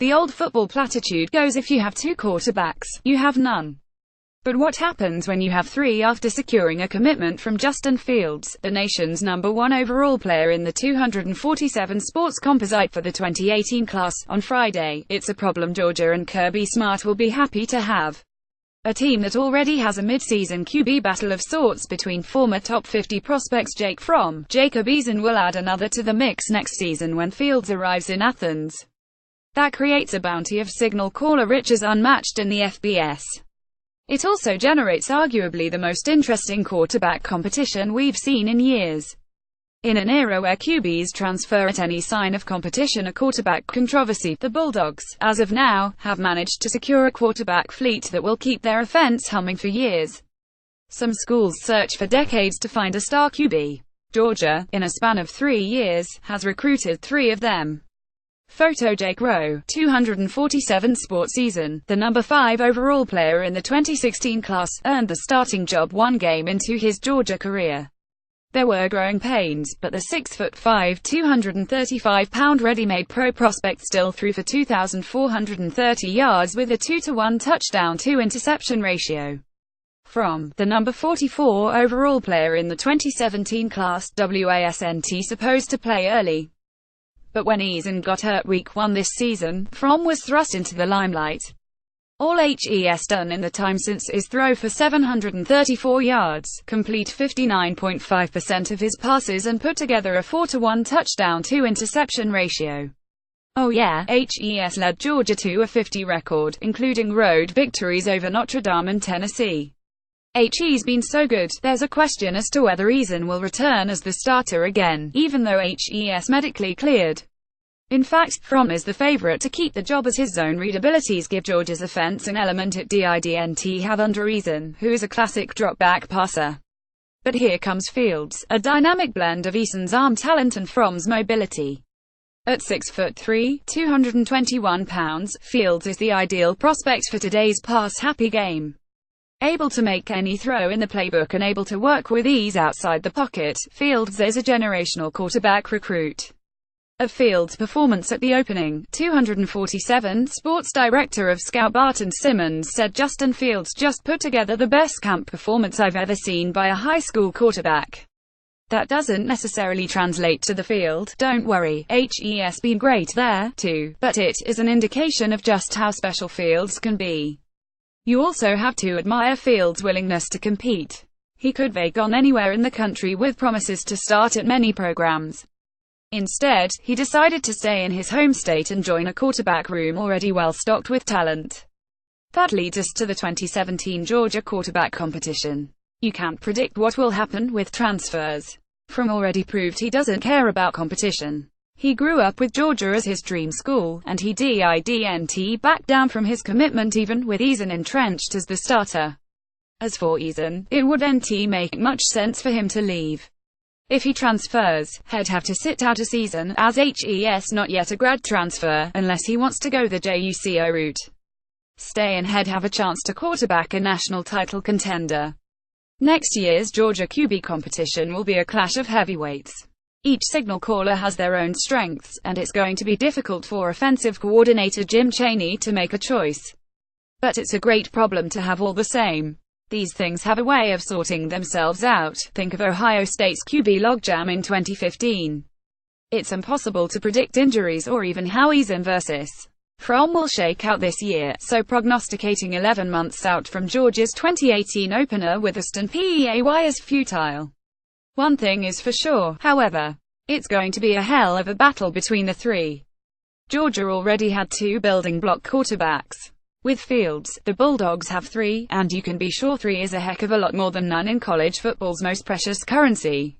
The old football platitude goes, if you have two quarterbacks, you have none. But what happens when you have three after securing a commitment from Justin Fields, the nation's #1 overall player in the 247 sports composite for the 2018 class, on Friday? It's a problem Georgia and Kirby Smart will be happy to have. A team that already has a mid-season QB battle of sorts between former top 50 prospects Jake Fromm, Jacob Eason will add another to the mix next season when Fields arrives in Athens. That creates a bounty of signal caller riches unmatched in the FBS. It also generates arguably the most interesting quarterback competition we've seen in years. In an era where QBs transfer at any sign of competition or quarterback controversy, the Bulldogs, as of now, have managed to secure a quarterback fleet that will keep their offense humming for years. Some schools search for decades to find a star QB. Georgia, in a span of 3 years, has recruited 3 of them. Photo: Jake Rowe, 247 sports season, the number 5 overall player in the 2016 class, earned the starting job 1 game into his Georgia career. There were growing pains, but the 6'5", 235-pound ready-made pro prospect still threw for 2,430 yards with a 2-to-1 touchdown-to-interception ratio. From the number 44 overall player in the 2017 class, wasn't supposed to play early. But when Eason got hurt week 1 this season, Fromm was thrust into the limelight. All HES done in the time since is throw for 734 yards, complete 59.5% of his passes and put together a 4-to-1 touchdown-to-interception ratio. Oh yeah, HES led Georgia to a 50 record, including road victories over Notre Dame and Tennessee. He's been so good, there's a question as to whether Eason will return as the starter again, even though HES medically cleared. In fact, Fromm is the favorite to keep the job as his zone read abilities give Georgia's offense an element it didn't have under Eason, who is a classic drop-back passer. But here comes Fields, a dynamic blend of Eason's arm talent and Fromm's mobility. At 6'3", 221 pounds, Fields is the ideal prospect for today's pass-happy game. Able to make any throw in the playbook and able to work with ease outside the pocket, Fields is a generational quarterback recruit. Of Fields' performance at the opening 247, sports director of Scout Barton Simmons said Justin Fields just put together the best camp performance I've ever seen by a high school quarterback. That doesn't necessarily translate to the field, don't worry, HES been great there, too, but it is an indication of just how special Fields can be. You also have to admire Fields' willingness to compete. He could have gone anywhere in the country with promises to start at many programs. Instead, he decided to stay in his home state and join a quarterback room already well stocked with talent. That leads us to the 2017 Georgia quarterback competition. You can't predict what will happen with transfers. Fromm already proved he doesn't care about competition. He grew up with Georgia as his dream school, and he didn't back down from his commitment even with Eason entrenched as the starter. As for Eason, it wouldn't make much sense for him to leave. If he transfers, he'd have to sit out a season, as HES not yet a grad transfer, unless he wants to go the JUCO route. Stay and he'd have a chance to quarterback a national title contender. Next year's Georgia QB competition will be a clash of heavyweights. Each signal caller has their own strengths, and it's going to be difficult for offensive coordinator Jim Chaney to make a choice. But it's a great problem to have all the same. These things have a way of sorting themselves out. Think of Ohio State's QB logjam in 2015. It's impossible to predict injuries or even how Eason versus Fromm will shake out this year, so prognosticating 11 months out from Georgia's 2018 opener with Western PEAY is futile. One thing is for sure, however. It's going to be a hell of a battle between the three. Georgia already had 2 building block quarterbacks. With Fields, the Bulldogs have 3, and you can be sure 3 is a heck of a lot more than none in college football's most precious currency.